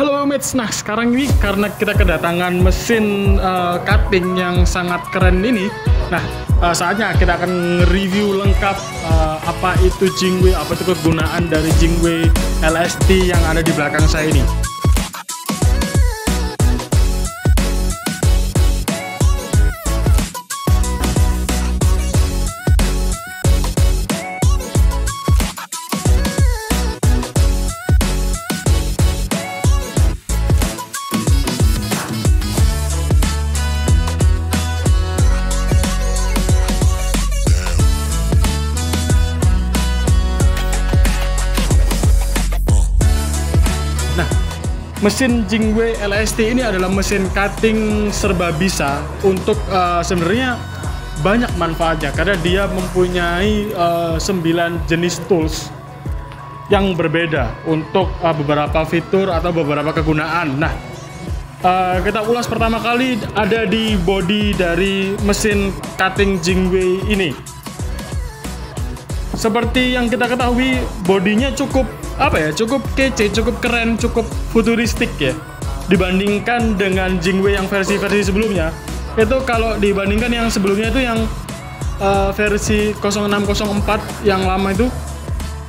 Halo mates, nah sekarang ini karena kita kedatangan mesin cutting yang sangat keren ini. Nah saatnya kita akan review lengkap apa itu Jingwei, apa itu kegunaan dari Jingwei LST yang ada di belakang saya ini. Mesin Jingwei LST ini adalah mesin cutting serba bisa untuk sebenarnya banyak manfaatnya karena dia mempunyai 9 jenis tools yang berbeda untuk beberapa fitur atau beberapa kegunaan. Nah, kita ulas pertama kali ada di body dari mesin cutting Jingwei ini. Seperti yang kita ketahui, bodinya cukup cukup kece, cukup keren, cukup futuristik ya. Dibandingkan dengan Jingwei yang versi-versi sebelumnya. Itu kalau dibandingkan yang sebelumnya itu yang versi 0604 yang lama itu,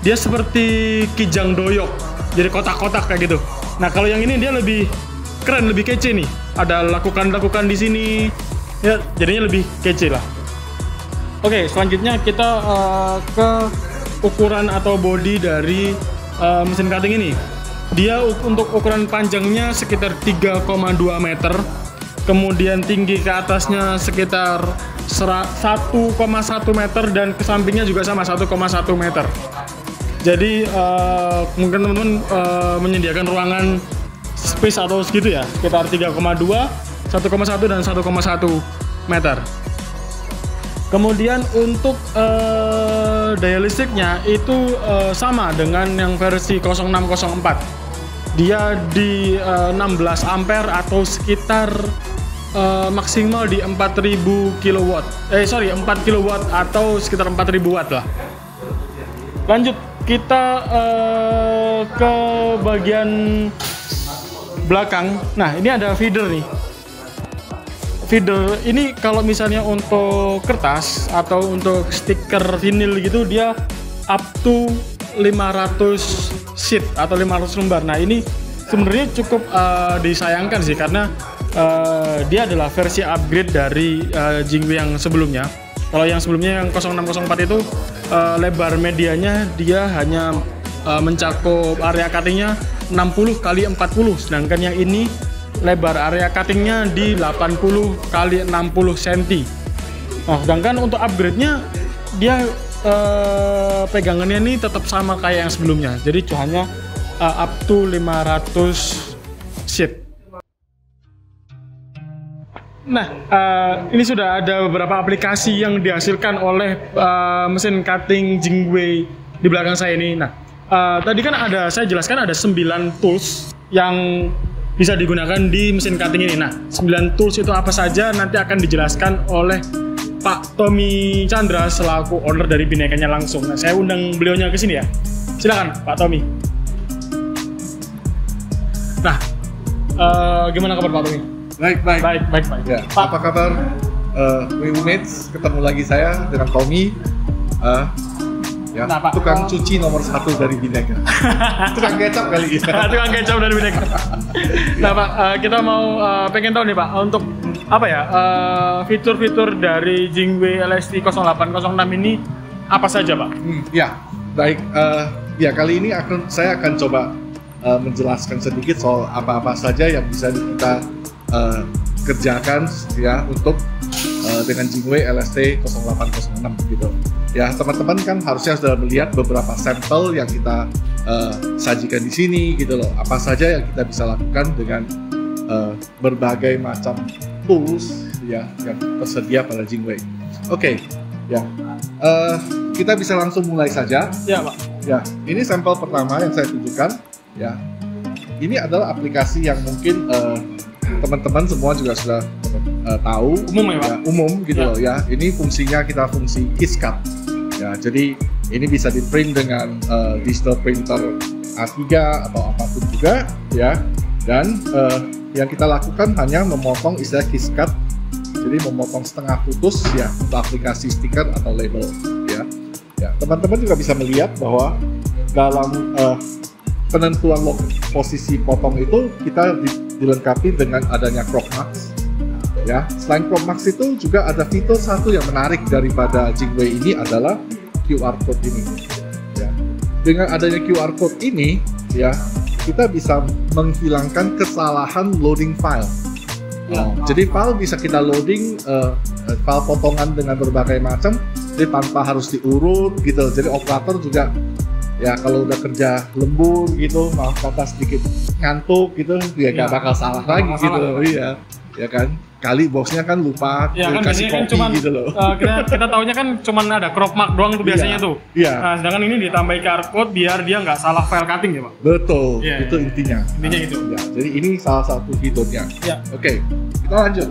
dia seperti kijang doyok, jadi kotak-kotak kayak gitu. Nah kalau yang ini dia lebih keren, lebih kece nih. Ada lakukan-lakukan di sini, ya jadinya lebih kece lah. Oke, selanjutnya kita ke ukuran atau body dari mesin cutting ini. Dia untuk ukuran panjangnya sekitar 3,2 meter, kemudian tinggi ke atasnya sekitar 1,1 meter dan ke sampingnya juga sama 1,1 meter. Jadi mungkin teman-teman menyediakan ruangan space atau segitu ya, sekitar 3,2, 1,1 dan 1,1 meter. Kemudian untuk daya listriknya itu sama dengan yang versi 0604. Dia di 16 ampere atau sekitar maksimal di 4000 kW. 4 kW atau sekitar 4000 watt lah. Lanjut kita ke bagian belakang. Nah, ini ada feeder nih. Feeder ini kalau misalnya untuk kertas atau untuk stiker vinil gitu, dia up to 500 sheet atau 500 lembar. Nah ini sebenarnya cukup disayangkan sih karena dia adalah versi upgrade dari Jingwei yang sebelumnya. Kalau yang sebelumnya yang 0604 itu lebar medianya dia hanya mencakup area cuttingnya 60 x 40, sedangkan yang ini lebar area cuttingnya di 80 x 60 cm. Nah, sedangkan untuk upgrade-nya dia pegangannya ini tetap sama kayak yang sebelumnya. Jadi hanya up to 500 sheet. Nah, ini sudah ada beberapa aplikasi yang dihasilkan oleh mesin cutting Jingwei di belakang saya ini. Nah, tadi kan saya jelaskan ada 9 tools yang bisa digunakan di mesin cutting ini. Nah, 9 tools itu apa saja nanti akan dijelaskan oleh Pak Tommy Chandra selaku owner dari Binekanya langsung. Nah, saya undang beliaunya ke sini ya. Silakan Pak Tommy. Nah, gimana kabar Pak Tommy? Baik. Ya, Pak, apa kabar? Mates, ketemu lagi saya dengan Tommy. Ya, nah, Pak, tukang cuci nomor 1 dari Bineka. Tukang kecap kali ini. Tukang kecap dari Bineka. Nah Pak, kita mau pengen tahu nih Pak, untuk apa ya fitur-fitur dari Jingwei LST 0806 ini apa saja Pak? Ya, baik. Ya kali ini saya akan coba menjelaskan sedikit soal apa-apa saja yang bisa kita kerjakan ya untuk dengan Jingwei LST 0806 gitu. Ya teman-teman kan harusnya sudah melihat beberapa sampel yang kita sajikan di sini gitu loh. Apa saja yang kita bisa lakukan dengan berbagai macam tools ya yang tersedia pada Jingwei. Oke, ya kita bisa langsung mulai saja. Ya Pak. Ya ini sampel pertama yang saya tunjukkan. Ya ini adalah aplikasi yang mungkin teman-teman semua juga sudah tahu, umum ya Pak? Ya, umum gitu ya. Loh ya. Ini fungsinya kita fungsi KISS-CUT. Ya, jadi ini bisa di print dengan digital printer A3 atau apapun juga ya. Dan yang kita lakukan hanya memotong istilah kiss cut, jadi memotong setengah putus ya untuk aplikasi stiker atau label ya. Ya, teman-teman juga bisa melihat bahwa dalam penentuan posisi potong itu kita dilengkapi dengan adanya crop max. Ya, selain crop max itu juga ada fitur satu yang menarik daripada Jingwei ini adalah QR code ini. Ya. Dengan adanya QR code ini, ya kita bisa menghilangkan kesalahan loading file. Jadi file bisa kita loading file potongan dengan berbagai macam, jadi tanpa harus diurut gitu. Jadi operator juga ya kalau udah kerja lembur gitu, maaf kata sedikit ngantuk gitu, dia nggak bakal salah lagi gitu, iya, ya kan. Kali bosnya kan lupa kasih kopi kan cuman, gitu loh. Kita taunya kan cuman ada crop mark doang tuh biasanya tuh. Iya. Nah, sedangkan ini ditambah QR code biar dia nggak salah file cutting ya Pak? Betul, itu intinya. Intinya itu. Ya, jadi ini salah satu fiturnya. Ya. Oke, kita lanjut.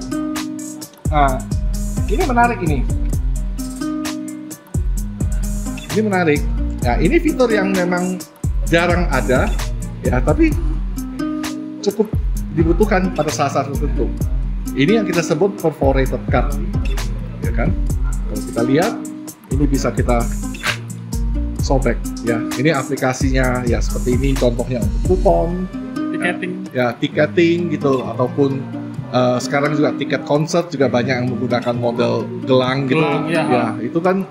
Nah, ini menarik ini. Ini menarik. Ya, ini fitur yang memang jarang ada, ya, tapi cukup dibutuhkan pada saat-saat tertentu. Ini yang kita sebut perforated cut, ya kan? Kalau kita lihat, ini bisa kita sobek, ya. Ini aplikasinya, ya seperti ini contohnya untuk kupon, tiketing gitu, ataupun sekarang juga tiket konser juga banyak yang menggunakan model gelang gitu, ya. Itu kan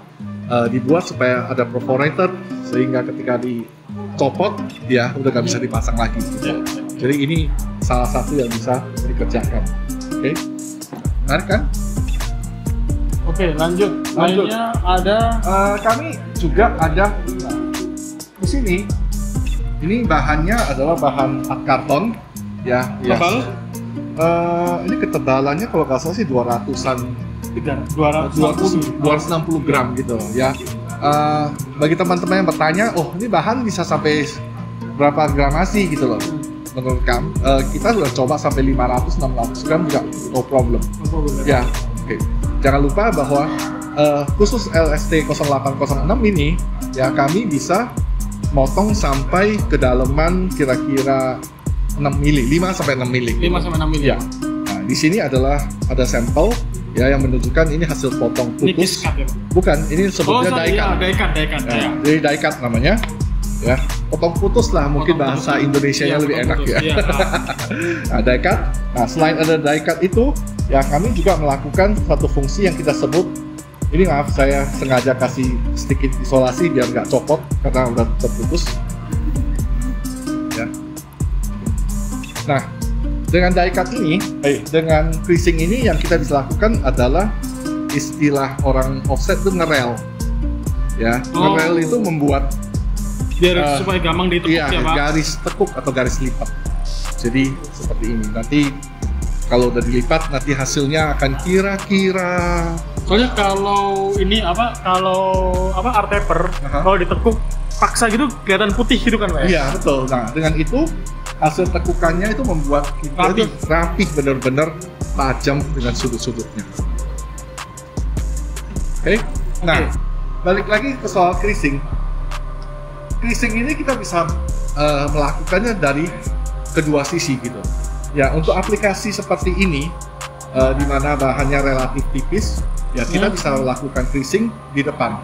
dibuat supaya ada perforated sehingga ketika dicopot, ya udah nggak bisa dipasang lagi. Gitu. Jadi ini salah satu yang bisa dikerjakan. Oke, menarik kan? Oke, lanjut. Lainnya ada kami juga ada di sini. Ini bahannya adalah bahan art karton, ya. Tebal? Ini ketebalannya kalau nggak salah sih 200-an, 260 gram gitu, ya. Bagi teman-teman yang bertanya, oh ini bahan bisa sampai berapa gramasi gitu loh. Menurut kami, kita sudah coba sampai 500-600 gram juga no problem. Ya, oke. Jangan lupa bahwa khusus LST 0806 ini, ya kami bisa motong sampai kedalaman kira-kira 6 mili, 5 sampai 6 mili. 5 sampai 6 mili. Ya. Nah, di sini adalah ada sampel ya yang menunjukkan ini hasil potong putus. Ini bukan, ini sebutnya die cut. Die-cut. Nah, jadi die cut namanya. Ya, potong putus lah, mungkin potong bahasa Indonesianya lebih enak putus, ya. Nah, die cut. Nah, selain ada die cut itu, ya kami juga melakukan satu fungsi yang kita sebut, ini maaf saya sengaja kasih sedikit isolasi biar nggak copot karena udah terputus. Ya. Nah, dengan die cut ini, dengan creasing ini yang kita bisa lakukan adalah istilah orang offset itu ngerel. Ya, ngerel itu membuat biar supaya gampang ditekuk ya Pak? Garis tekuk atau garis lipat. Jadi seperti ini. Nanti kalau udah dilipat, nanti hasilnya akan kira-kira. Soalnya kalau ini kalau art taper, kalau ditekuk paksa gitu kelihatan putih gitu kan Pak? Iya betul. Nah dengan itu hasil tekukannya itu membuat kita rapi, benar-benar tajam dengan sudut-sudutnya. Oke. Nah balik lagi ke soal creasing. Creasing ini kita bisa melakukannya dari kedua sisi gitu. Ya untuk aplikasi seperti ini di mana bahannya relatif tipis, ya kita bisa lakukan creasing di depan,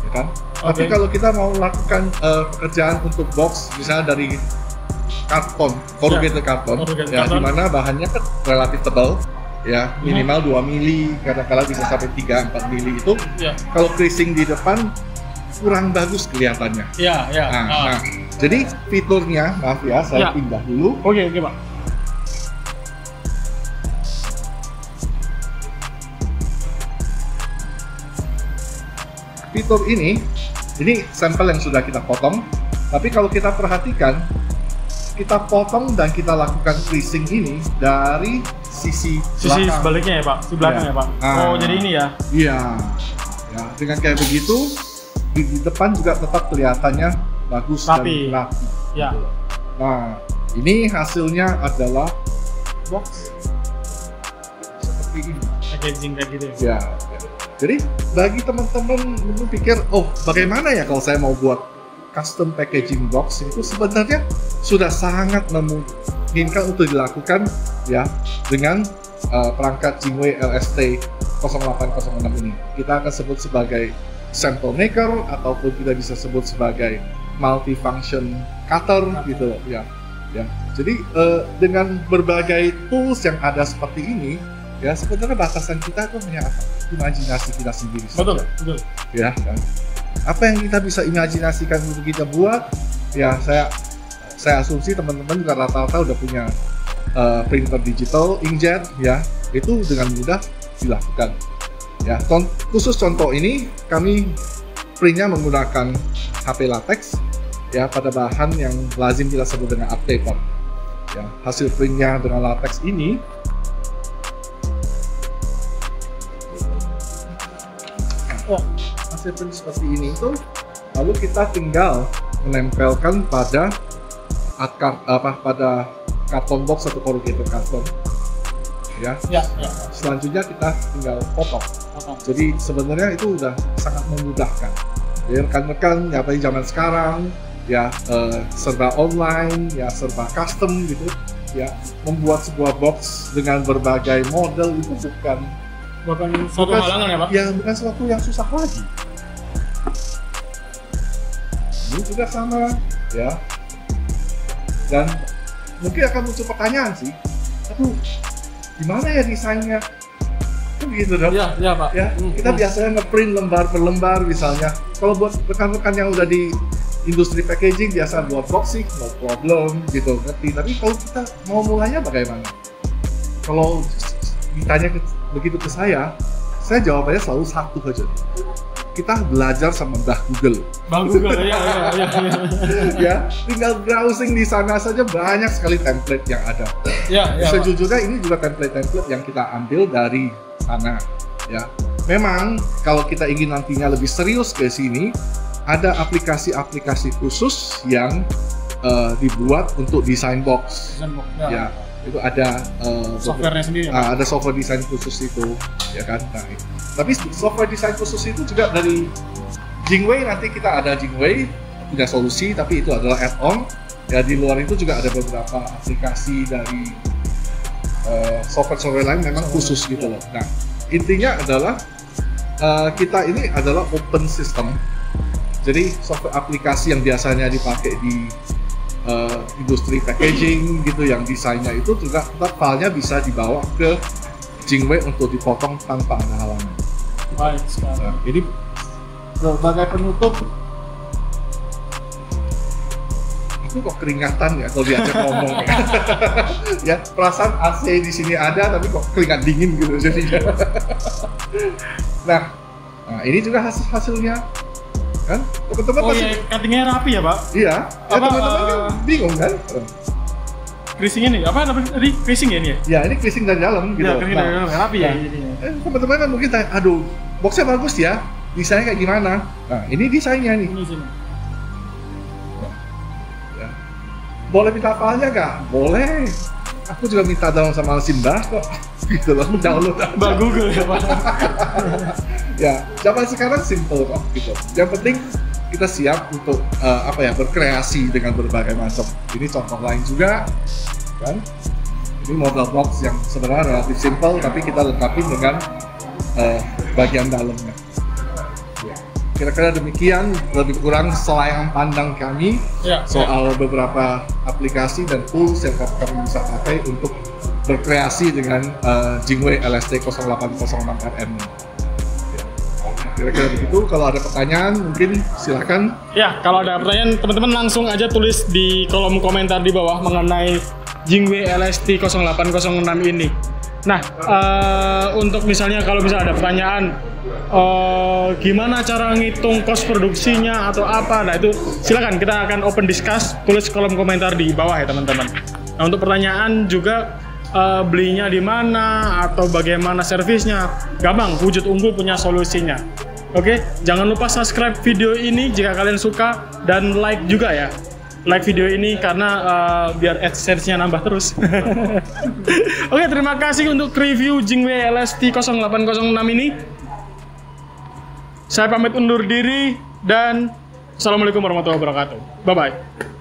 ya kan? Tapi kalau kita mau lakukan pekerjaan untuk box, misalnya dari karton, corrugated karton, ya di mana bahannya kan relatif tebal, ya minimal 2 mili, kadang-kadang bisa sampai 3-4 mili itu. Kalau creasing di depan kurang bagus kelihatannya. Nah, jadi fiturnya, maaf ya, saya pindah dulu. Oke Pak. Fitur ini sampel yang sudah kita potong. Tapi kalau kita perhatikan, kita potong dan kita lakukan creasing ini dari sisi sebaliknya ya Pak, di belakang ya Pak. Oh jadi ini ya? Iya. Ya, dengan kayak begitu. Di depan juga tetap kelihatannya bagus rapi. Dan rapi. Ya. Nah, ini hasilnya adalah box seperti ini. Packaging kayak gitu ya. Ya. Jadi bagi teman-teman mungkin pikir, oh bagaimana ya kalau saya mau buat custom packaging box, itu sebenarnya sudah sangat inginkan untuk dilakukan ya dengan perangkat Jingwei LST 0806 ini. Kita akan sebut sebagai sample maker ataupun kita bisa sebut sebagai multifunction cutter gitu loh ya. Ya. Jadi dengan berbagai tools yang ada seperti ini ya, sebenarnya batasan kita itu hanya apa? Imajinasi kita sendiri. Betul. Ya kan. Apa yang kita bisa imajinasikan untuk kita buat, ya saya asumsi teman-teman juga rata-rata udah punya printer digital inkjet ya, itu dengan mudah dilakukan. Ya, khusus contoh ini kami printnya menggunakan HP latex ya pada bahan yang lazim kita sebut dengan art paper. Ya, hasil printnya dengan latex ini hasil print seperti ini itu lalu kita tinggal menempelkan pada pada karton box atau corrugated karton ya. Selanjutnya kita tinggal potong. Jadi sebenarnya itu udah sangat memudahkan. Jadi rekan-rekan ya pada zaman sekarang ya serba online ya, serba custom gitu ya, membuat sebuah box dengan berbagai model itu bukan suatu halangan ya Pak? Ya bukan sesuatu yang susah lagi. Ini juga sama ya, dan mungkin akan muncul pertanyaan sih, aduh gimana ya desainnya? Kan gitu dong. Iya Pak. Ya, kita biasanya ngeprint lembar per lembar misalnya. Kalau buat rekan-rekan yang udah di industri packaging biasa buat box sih no problem gitu, ngerti. Tapi kalau kita mau mulainya bagaimana? Kalau ditanya begitu ke saya jawabannya selalu satu aja. Kita belajar sama Mbah Google. Ya, tinggal browsing di sana saja banyak sekali template yang ada. Sejujurnya ini juga template-template yang kita ambil dari sana. Ya, memang kalau kita ingin nantinya lebih serius ke sini, ada aplikasi-aplikasi khusus yang dibuat untuk desain box. Ya, itu ada softwarenya sendiri. Ada software desain khusus itu, ya kan. Nah, tapi software desain khusus itu juga dari Jingwei, nanti kita ada Jingwei punya solusi, tapi itu adalah add-on. Ya, di luar itu juga ada beberapa aplikasi dari software lain memang khusus gitu loh. Nah, intinya adalah kita ini adalah open system. Jadi software aplikasi yang biasanya dipakai di industri packaging gitu, yang desainnya itu juga tetap filenya bisa dibawa ke Jingwei untuk dipotong tanpa ada halangan. Baik sekali. Nah, ini sebagai penutup, aku kok keringatan ya kalau diajak ngomong. Ya, perasaan AC di sini ada tapi kok keringat dingin gitu jadinya. Nah, ini juga hasilnya. Kan teman-teman pasti cuttingnya rapi ya Pak? Iya, ya teman-teman kan bingung kan? Creasing ini apa tadi? Creasing ya ini ya? Ya, ini creasing dari dalam gitu. Ya, creasing dari dalam rapi ya ini. Teman-teman kan mungkin tanya, aduh, boxnya bagus ya, desainnya kayak gimana? Nah, ini desainnya nih. Ini sini. Ya. Boleh minta filenya nggak? Boleh. Aku juga minta download sama Simbah kok. Gitu loh, download aja. Mbak Google ya Pak. Ya, zaman sekarang simple kok gitu. Yang penting kita siap untuk berkreasi dengan berbagai macam. Ini contoh lain juga, kan? Ini model box yang sebenarnya relatif simple, tapi kita lengkapi dengan bagian dalamnya. Ya. Kira-kira demikian, lebih kurang selayang pandang kami soal beberapa aplikasi dan tools yang kami bisa pakai untuk berkreasi dengan Jingwei LST 0806RM. Kira-kira begitu. Kalau ada pertanyaan mungkin silakan. Ya, kalau ada pertanyaan teman-teman langsung aja tulis di kolom komentar di bawah mengenai Jingwei LST 0806 ini. Nah, untuk misalnya kalau bisa ada pertanyaan gimana cara ngitung cost produksinya atau apa, nah itu silakan, kita akan open discuss, tulis kolom komentar di bawah ya teman-teman. Nah, untuk pertanyaan juga belinya di mana atau bagaimana servisnya, gampang, Wujud Unggul punya solusinya. Oke, jangan lupa subscribe video ini jika kalian suka, dan like juga ya, like video ini karena biar AdSense-nya nambah terus. Oke, terima kasih untuk review Jingwei LST 0806 ini. Saya pamit undur diri dan assalamualaikum warahmatullahi wabarakatuh. Bye bye.